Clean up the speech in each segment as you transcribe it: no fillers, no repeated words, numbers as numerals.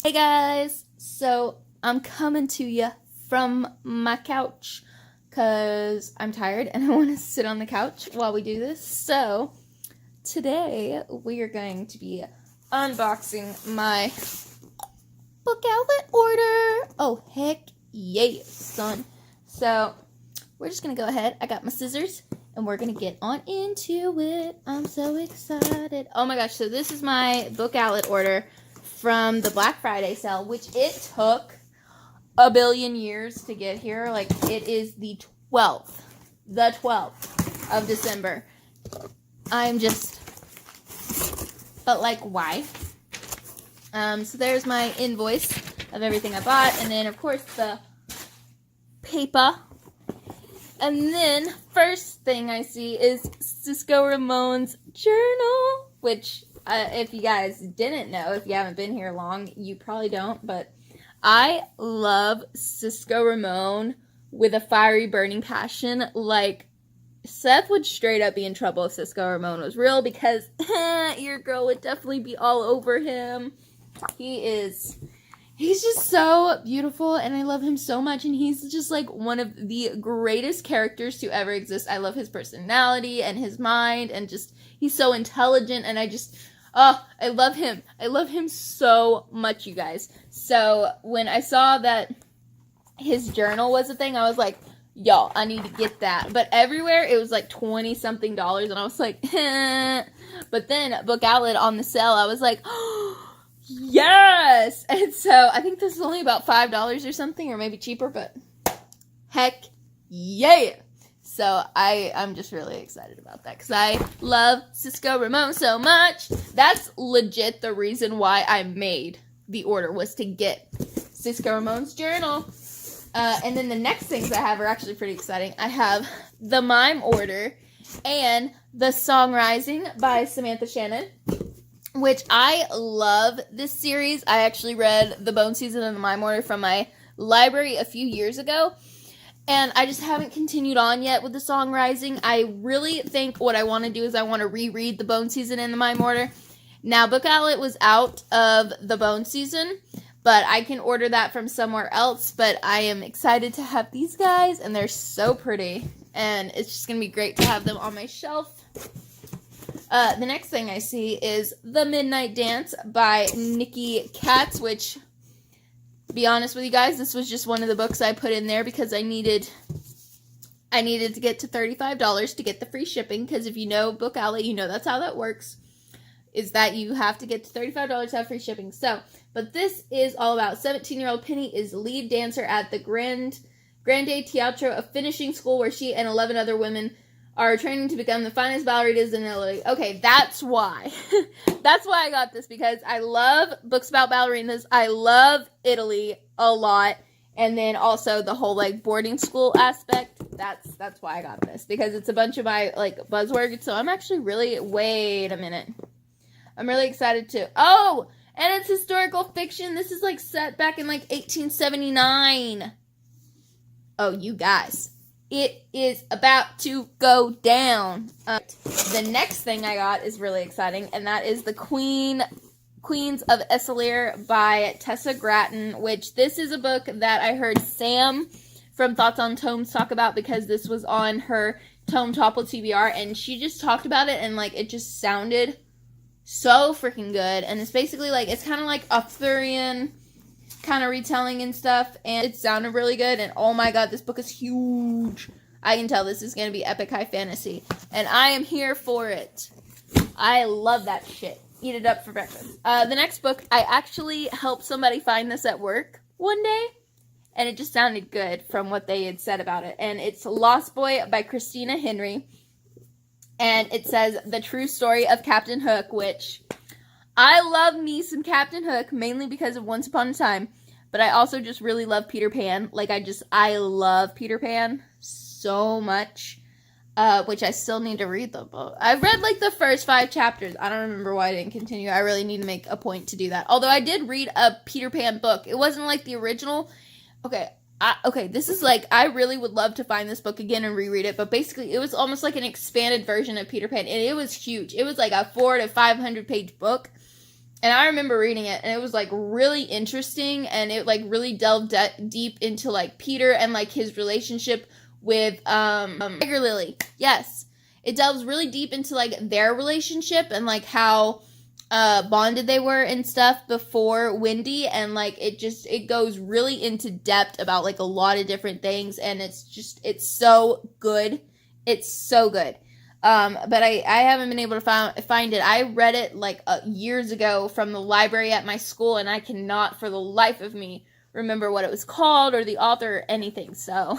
Hey guys, so I'm coming to you from my couch because I'm tired and I want to sit on the couch while we do this. So today we are going to be unboxing my book outlet order. Oh heck yeah, son. So we're just going to go ahead. I got my scissors and we're going to get on into it. I'm so excited. Oh my gosh, so this is my book outlet order from the Black Friday sale, which it took a billion years to get here. Like, it is the 12th of December. But like, why? So there's my invoice of everything I bought, and then of course the paper. And then first thing I see is Cisco Ramon's journal, which if you guys didn't know, if you haven't been here long, you probably don't, but I love Cisco Ramon with a fiery burning passion. Like, Seth would straight up be in trouble if Cisco Ramon was real, because your girl would definitely be all over him. He's just so beautiful, and I love him so much, and he's just, like, one of the greatest characters to ever exist. I love his personality and his mind, and just, he's so intelligent, and I love him. I love him so much, you guys. So, when I saw that his journal was a thing, I was like, yo, I need to get that. But everywhere, it was like $20-something, and I was like, But then, Book Outlet on the sale, I was like, oh, yes! And so, I think this is only about $5 or something, or maybe cheaper, but heck yeah! So, I'm just really excited about that, because I love Cisco Ramon so much. That's legit the reason why I made the order, was to get Cisco Ramon's journal. And then the next things I have are actually pretty exciting. I have the Mime order and the Song Rising by Samantha Shannon, which I love this series. I actually read the Bone Season and the Mime order from my library a few years ago, and I just haven't continued on yet with the Song Rising. I really think what I want to do is I want to reread the Bone Season and the Mime order. Now, Book Outlet was out of the Bone Season, but I can order that from somewhere else. But I am excited to have these guys, and they're so pretty, and it's just going to be great to have them on my shelf. The next thing I see is The Midnight Dance by Nikki Katz, which, to be honest with you guys, this was just one of the books I put in there because I needed to get to $35 to get the free shipping, because if you know Book Outlet, you know that's how that works, is that you have to get to $35 to have free shipping. So, but this is all about 17-year-old Penny is lead dancer at the Grande Teatro, a finishing school where she and 11 other women are training to become the finest ballerinas in Italy. Okay, that's why. That's why I got this, because I love books about ballerinas. I love Italy a lot. And then also the whole, like, boarding school aspect. That's why I got this, because it's a bunch of my, like, buzzwords. So I'm actually really, wait a minute. I'm really excited to, oh, and it's historical fiction. This is, like, set back in, like, 1879. Oh, you guys. It is about to go down. The next thing I got is really exciting, and that is the Queens of Esselir by Tessa Gratton, which this is a book that I heard Sam from Thoughts on Tomes talk about, because this was on her Tome Topple TBR, and she just talked about it, and, like, it just sounded so freaking good. And it's basically, like, it's kind of like Arthurian kind of retelling and stuff, and it sounded really good. And oh my god, this book is huge. I can tell this is going to be epic high fantasy, and I am here for it. I love that shit. Eat it up for breakfast. The next book, I actually helped somebody find this at work one day, and it just sounded good from what they had said about it. And it's Lost Boy by Christina Henry, and it says the true story of Captain Hook, which I love me some Captain Hook, mainly because of Once Upon a Time, but I also just really love Peter Pan. Like, I love Peter Pan so much, which I still need to read the book. I've read, like, the first 5 chapters. I don't remember why I didn't continue. I really need to make a point to do that. Although I did read a Peter Pan book. It wasn't, like, the original. Okay, this is, like, I really would love to find this book again and reread it, but basically it was almost like an expanded version of Peter Pan, and it was huge. It was, like, a 400 to 500 page book. And I remember reading it, and it was like really interesting, and it like really delved deep into like Peter and like his relationship with Tiger Lily. Yes, it delves really deep into like their relationship and like how bonded they were and stuff before Wendy, and like it goes really into depth about like a lot of different things, and it's so good. It's so good. But I haven't been able to find it. I read it like years ago from the library at my school, and I cannot for the life of me remember what it was called or the author or anything. So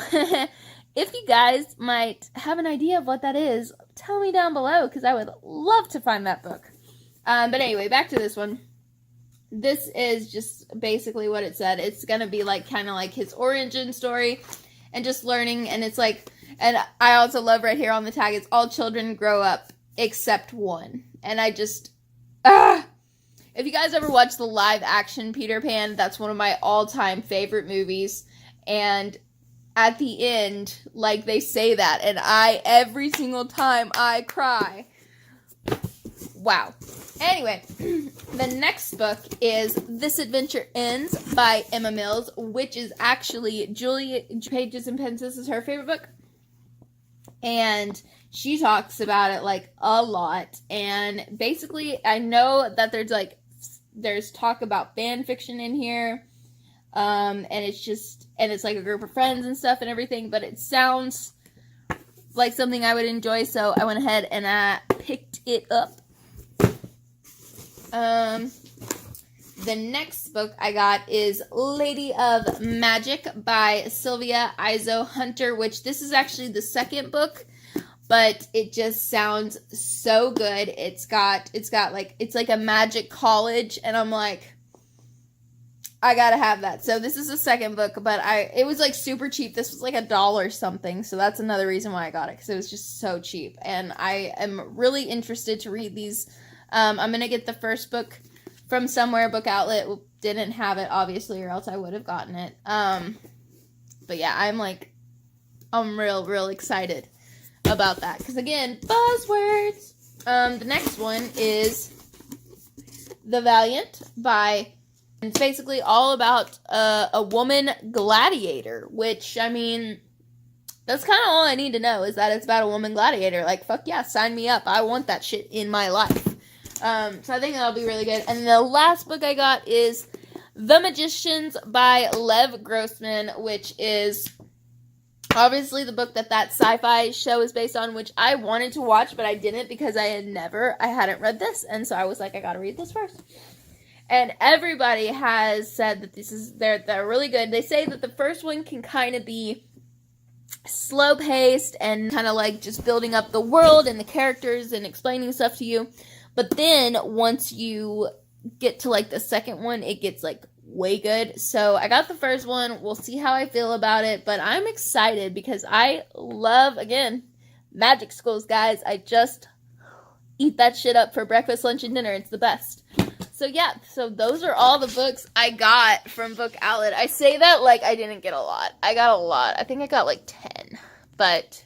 if you guys might have an idea of what that is, tell me down below, because I would love to find that book. But anyway, back to this one. This is just basically what it said. It's gonna be like kind of like his origin story and just learning, and it's like, and I also love right here on the tag, it's all children grow up except one. And I just, if you guys ever watch the live action Peter Pan, that's one of my all-time favorite movies. And at the end, like, they say that, and every single time I cry. Wow. Anyway, the next book is This Adventure Ends by Emma Mills, which is actually Julie Pages and Pens. This is her favorite book. And she talks about it like a lot. And basically, I know that there's talk about fan fiction in here. And it's like a group of friends and stuff and everything, but it sounds like something I would enjoy, so I went ahead and I picked it up. The next book I got is Lady of Magic by Sylvia Izo Hunter, which this is actually the second book, but it just sounds so good. It's like a magic college, and I'm like, I gotta have that. So this is the second book, but it was like super cheap. This was like $1 something, so that's another reason why I got it, because it was just so cheap, and I am really interested to read these. I'm gonna get the first book from somewhere. Book Outlet didn't have it, obviously, or else I would have gotten it. But yeah, I'm real excited about that, because again, buzzwords. The next one is The Valiant by, it's basically all about a woman gladiator, which, I mean, that's kind of all I need to know, is that it's about a woman gladiator. Like, fuck yeah, sign me up. I want that shit in my life. So I think that'll be really good. And the last book I got is The Magicians by Lev Grossman, which is obviously the book that sci-fi show is based on, which I wanted to watch, but I didn't, because I hadn't read this. And so I was like, I gotta read this first. And everybody has said that they're really good. They say that the first one can kind of be slow paced and kind of like just building up the world and the characters and explaining stuff to you. But then once you get to like the second one, it gets like way good. So I got the first one. We'll see how I feel about it. But I'm excited because I love, again, magic schools, guys. I just eat that shit up for breakfast, lunch, and dinner. It's the best. So yeah, so those are all the books I got from Book Outlet. I say that like I didn't get a lot. I got a lot. I think I got like 10. But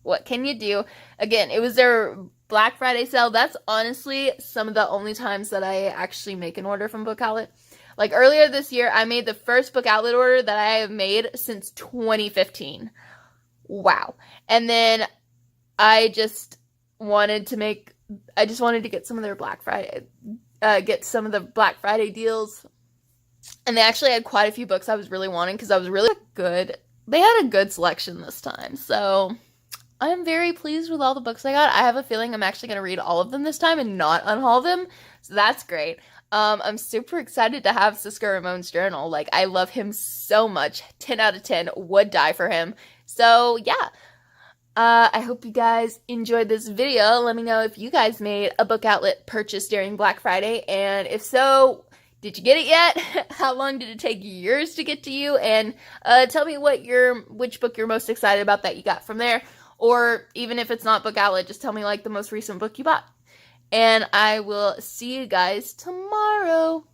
what can you do? Again, it was their Black Friday sale. That's honestly some of the only times that I actually make an order from Book Outlet. Like earlier this year, I made the first Book Outlet order that I have made since 2015. Wow. And then I just wanted to get some of their Black Friday, get some of the Black Friday deals. And they actually had quite a few books I was really wanting, because I was really good. They had a good selection this time. So I'm very pleased with all the books I got. I have a feeling I'm actually going to read all of them this time and not unhaul them. So that's great. I'm super excited to have Siska Ramon's journal. Like, I love him so much. 10 out of 10. Would die for him. So, yeah. I hope you guys enjoyed this video. Let me know if you guys made a Book Outlet purchase during Black Friday. And if so, did you get it yet? How long did it take yours to get to you? And tell me which book you're most excited about that you got from there. Or even if it's not Book Outlet, just tell me like the most recent book you bought. And I will see you guys tomorrow.